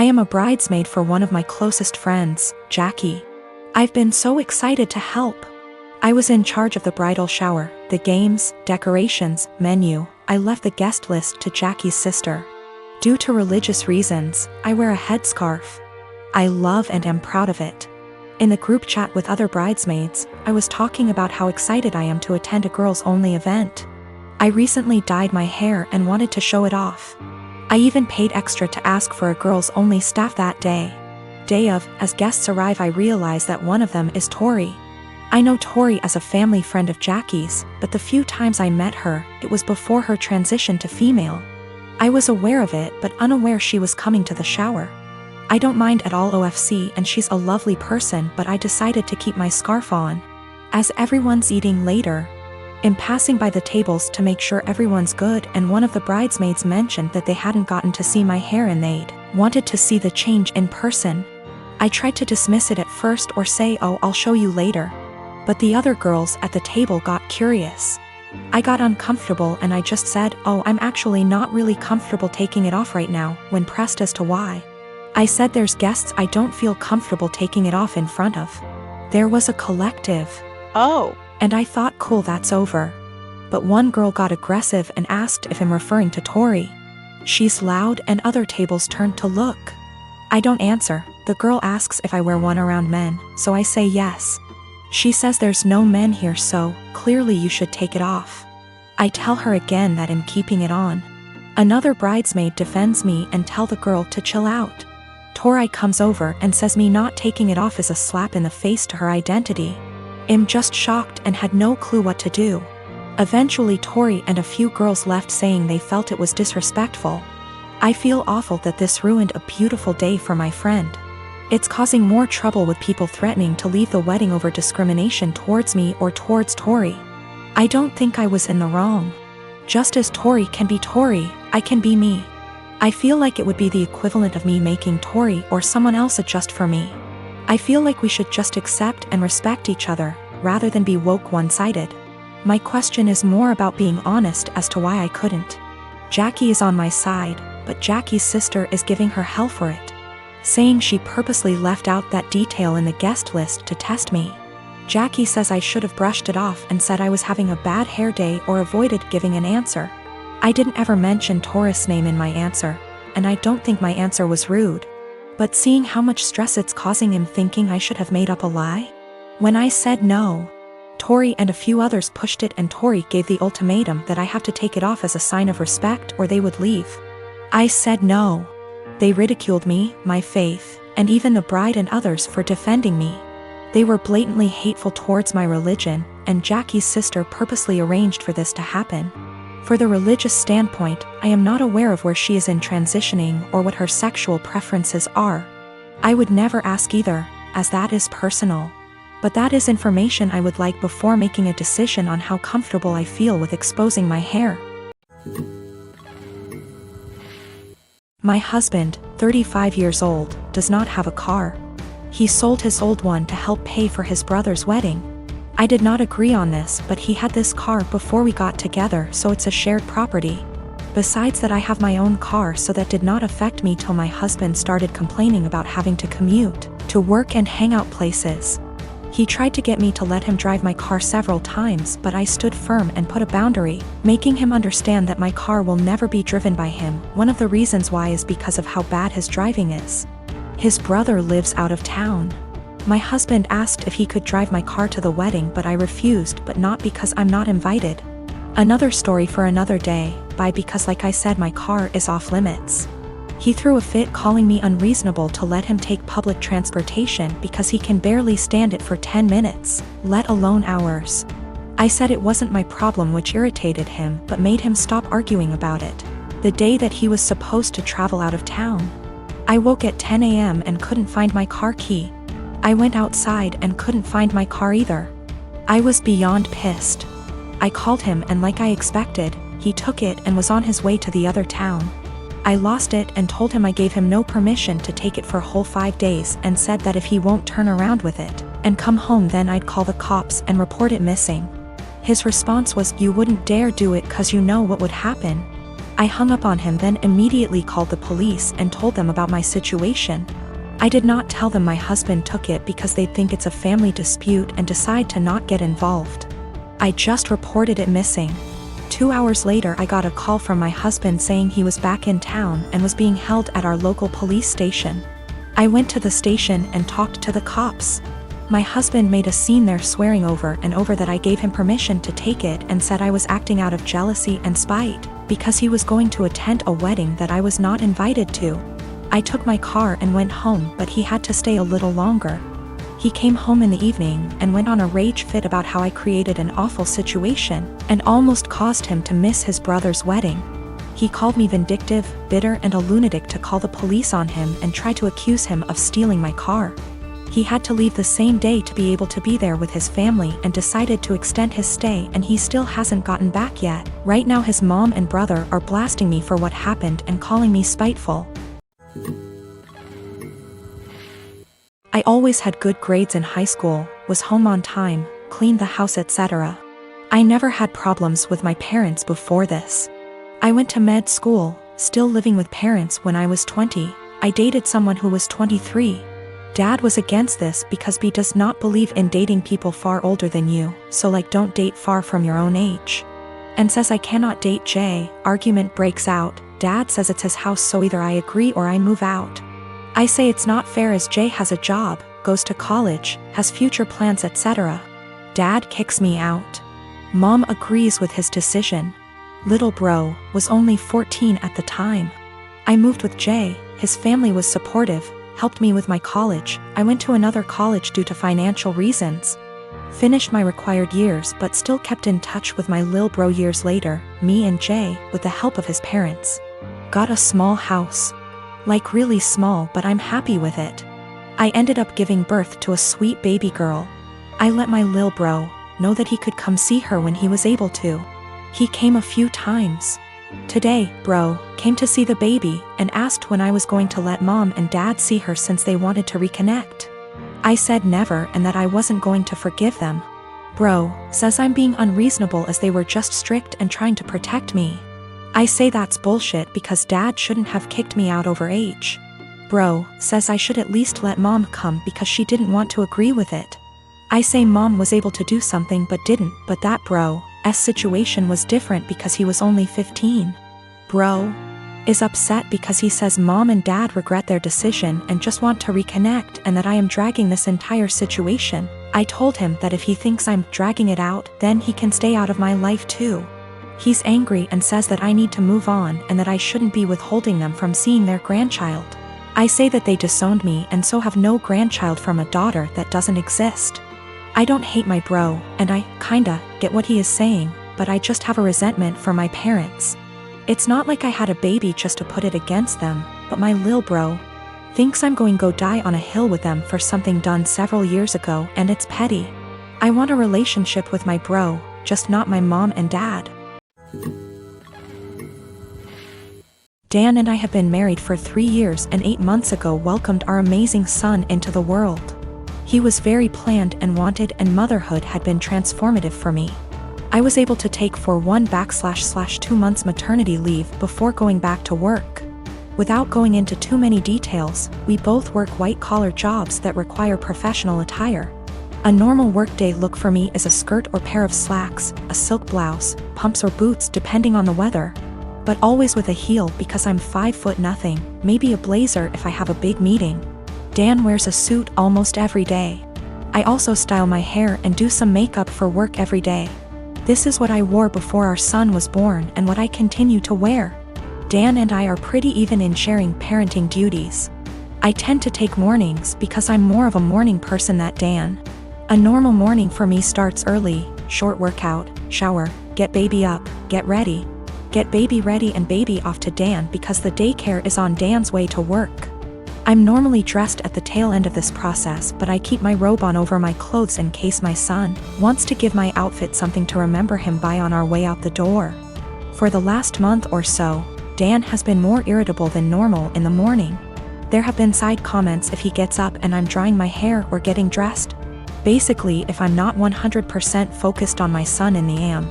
I am a bridesmaid for one of my closest friends, Jackie. I've been so excited to help. I was in charge of the bridal shower, the games, decorations, menu. I left the guest list to Jackie's sister. Due to religious reasons, I wear a headscarf. I love and am proud of it. In the group chat with other bridesmaids, I was talking about how excited I am to attend a girls-only event. I recently dyed my hair and wanted to show it off. I even paid extra to ask for a girls-only staff that day. Day of, as guests arrive, I realize that one of them is Tori. I know Tori as a family friend of Jackie's, but the few times I met her, it was before her transition to female. I was aware of it but unaware she was coming to the shower. I don't mind at all OFC and she's a lovely person, but I decided to keep my scarf on. As everyone's eating later, I'm passing by the tables to make sure everyone's good, and one of the bridesmaids mentioned that they hadn't gotten to see my hair and they'd wanted to see the change in person. I tried to dismiss it at first or say, "Oh, I'll show you later." But the other girls at the table got curious. I got uncomfortable and I just said, "Oh, I'm actually not really comfortable taking it off right now," when pressed as to why. I said there's guests I don't feel comfortable taking it off in front of. There was a collective "Oh." And I thought, cool, that's over. But one girl got aggressive and asked if I'm referring to Tori. She's loud and other tables turned to look. I don't answer. The girl asks if I wear one around men, so I say yes. She says there's no men here, so clearly you should take it off. I tell her again that I'm keeping it on. Another bridesmaid defends me and tell the girl to chill out. Tori comes over and says me not taking it off is a slap in the face to her identity. I'm just shocked and had no clue what to do. Eventually Tori and a few girls left saying they felt it was disrespectful. I feel awful that this ruined a beautiful day for my friend. It's causing more trouble with people threatening to leave the wedding over discrimination towards me or towards Tori. I don't think I was in the wrong. Just as Tori can be Tori, I can be me. I feel like it would be the equivalent of me making Tori or someone else adjust for me. I feel like we should just accept and respect each other, rather than be woke one-sided. My question is more about being honest as to why I couldn't. Jackie is on my side, but Jackie's sister is giving her hell for it, saying she purposely left out that detail in the guest list to test me. Jackie says I should have brushed it off and said I was having a bad hair day or avoided giving an answer. I didn't ever mention Tori's name in my answer, and I don't think my answer was rude. But seeing how much stress it's causing him, thinking I should have made up a lie? When I said no, Tori and a few others pushed it and Tori gave the ultimatum that I have to take it off as a sign of respect or they would leave. I said no. They ridiculed me, my faith, and even the bride and others for defending me. They were blatantly hateful towards my religion, and Jackie's sister purposely arranged for this to happen. For the religious standpoint, I am not aware of where she is in transitioning or what her sexual preferences are. I would never ask either, as that is personal. But that is information I would like before making a decision on how comfortable I feel with exposing my hair. My husband, 35 years old, does not have a car. He sold his old one to help pay for his brother's wedding. I did not agree on this, but he had this car before we got together, so it's a shared property. Besides that, I have my own car, so that did not affect me till my husband started complaining about having to commute to work and hang out places. He tried to get me to let him drive my car several times, but I stood firm and put a boundary, making him understand that my car will never be driven by him. One of the reasons why is because of how bad his driving is. His brother lives out of town. My husband asked if he could drive my car to the wedding, but I refused, but not because I'm not invited. Another story for another day, because like I said, my car is off limits. He threw a fit calling me unreasonable to let him take public transportation because he can barely stand it for 10 minutes, let alone hours. I said it wasn't my problem, which irritated him but made him stop arguing about it. The day that he was supposed to travel out of town, I woke at 10 a.m. and couldn't find my car key. I went outside and couldn't find my car either. I was beyond pissed. I called him and like I expected, he took it and was on his way to the other town. I lost it and told him I gave him no permission to take it for a whole 5 days and said that if he won't turn around with it and come home, then I'd call the cops and report it missing. His response was, "You wouldn't dare do it 'cause you know what would happen." I hung up on him, then immediately called the police and told them about my situation. I did not tell them my husband took it because they'd think it's a family dispute and decide to not get involved. I just reported it missing. 2 hours later, I got a call from my husband saying he was back in town and was being held at our local police station. I went to the station and talked to the cops. My husband made a scene there, swearing over and over that I gave him permission to take it, and said I was acting out of jealousy and spite because he was going to attend a wedding that I was not invited to. I took my car and went home, but he had to stay a little longer. He came home in the evening and went on a rage fit about how I created an awful situation and almost caused him to miss his brother's wedding. He called me vindictive, bitter, and a lunatic to call the police on him and try to accuse him of stealing my car. He had to leave the same day to be able to be there with his family and decided to extend his stay, and he still hasn't gotten back yet. Right now his mom and brother are blasting me for what happened and calling me spiteful. I always had good grades in high school, was home on time, cleaned the house, etc. I never had problems with my parents before this. I went to med school, still living with parents when I was 20. I dated someone who was 23. Dad was against this because B does not believe in dating people far older than you, so like don't date far from your own age. And says I cannot date J. Argument breaks out. Dad says it's his house, so either I agree or I move out. I say it's not fair as Jay has a job, goes to college, has future plans, etc. Dad kicks me out. Mom agrees with his decision. Little bro was only 14 at the time. I moved with Jay, his family was supportive, helped me with my college. I went to another college due to financial reasons. Finished my required years but still kept in touch with my lil bro years later, me and Jay, with the help of his parents. Got a small house. Like really small, but I'm happy with it. I ended up giving birth to a sweet baby girl. I let my lil bro know that he could come see her when he was able to. He came a few times. Today, bro came to see the baby and asked when I was going to let mom and dad see her since they wanted to reconnect. I said never and that I wasn't going to forgive them. Bro says I'm being unreasonable as they were just strict and trying to protect me. I say that's bullshit because dad shouldn't have kicked me out over age. Bro says I should at least let mom come because she didn't want to agree with it. I say mom was able to do something but didn't, but that bro's situation was different because he was only 15. Bro is upset because he says mom and dad regret their decision and just want to reconnect, and that I am dragging this entire situation. I told him that if he thinks I'm dragging it out, then he can stay out of my life too. He's angry and says that I need to move on and that I shouldn't be withholding them from seeing their grandchild. I say that they disowned me and so have no grandchild from a daughter that doesn't exist. I don't hate my bro, and I kinda get what he is saying, but I just have a resentment for my parents. It's not like I had a baby just to put it against them, but my lil bro thinks I'm going to go die on a hill with them for something done several years ago, and it's petty. I want a relationship with my bro, just not my mom and dad. Dan and I have been married for 3 years and 8 months ago welcomed our amazing son into the world. He was very planned and wanted, and motherhood had been transformative for me. I was able to take for 1/2 months maternity leave before going back to work. Without going into too many details, we both work white-collar jobs that require professional attire. A normal workday look for me is a skirt or pair of slacks, a silk blouse, pumps or boots depending on the weather. But always with a heel because I'm 5'0", maybe a blazer if I have a big meeting. Dan wears a suit almost every day. I also style my hair and do some makeup for work every day. This is what I wore before our son was born and what I continue to wear. Dan and I are pretty even in sharing parenting duties. I tend to take mornings because I'm more of a morning person than Dan. A normal morning for me starts early, short workout, shower, get baby up, get ready. Get baby ready and baby off to Dan because the daycare is on Dan's way to work. I'm normally dressed at the tail end of this process, but I keep my robe on over my clothes in case my son wants to give my outfit something to remember him by on our way out the door. For the last month or so, Dan has been more irritable than normal in the morning. There have been side comments if he gets up and I'm drying my hair or getting dressed. Basically, if I'm not 100% focused on my son in the AM.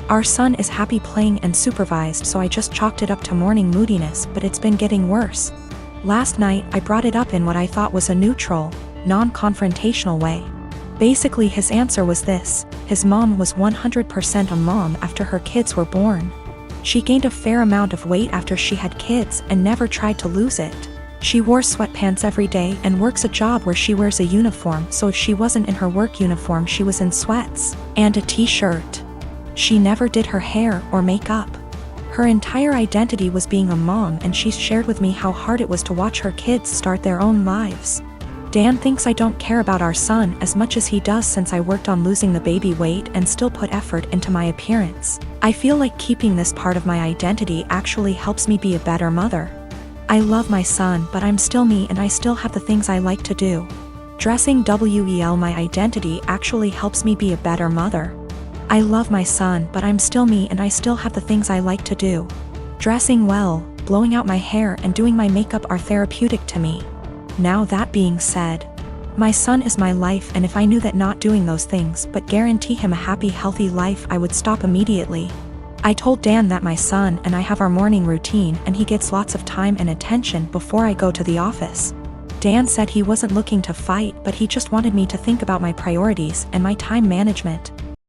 Our son is happy playing and supervised, so I just chalked it up to morning moodiness, but it's been getting worse. Last night, I brought it up in what I thought was a neutral, non-confrontational way. Basically, his answer was this: his mom was 100% a mom after her kids were born. She gained a fair amount of weight after she had kids and never tried to lose it. She wore sweatpants every day and works a job where she wears a uniform, so if she wasn't in her work uniform she was in sweats and a t-shirt. She never did her hair or makeup. Her entire identity was being a mom, and she shared with me how hard it was to watch her kids start their own lives. Dan thinks I don't care about our son as much as he does since I worked on losing the baby weight and still put effort into my appearance. I feel like keeping this part of my identity actually helps me be a better mother. I love my son, but I'm still me and I still have the things I like to do. Dressing well, my identity actually helps me be a better mother. I love my son, but I'm still me and I still have the things I like to do. Dressing well, blowing out my hair and doing my makeup are therapeutic to me. Now that being said, my son is my life, and if I knew that not doing those things but guarantee him a happy, healthy life, I would stop immediately. I told Dan that my son and I have our morning routine and he gets lots of time and attention before I go to the office. Dan said he wasn't looking to fight, but he just wanted me to think about my priorities and my time management.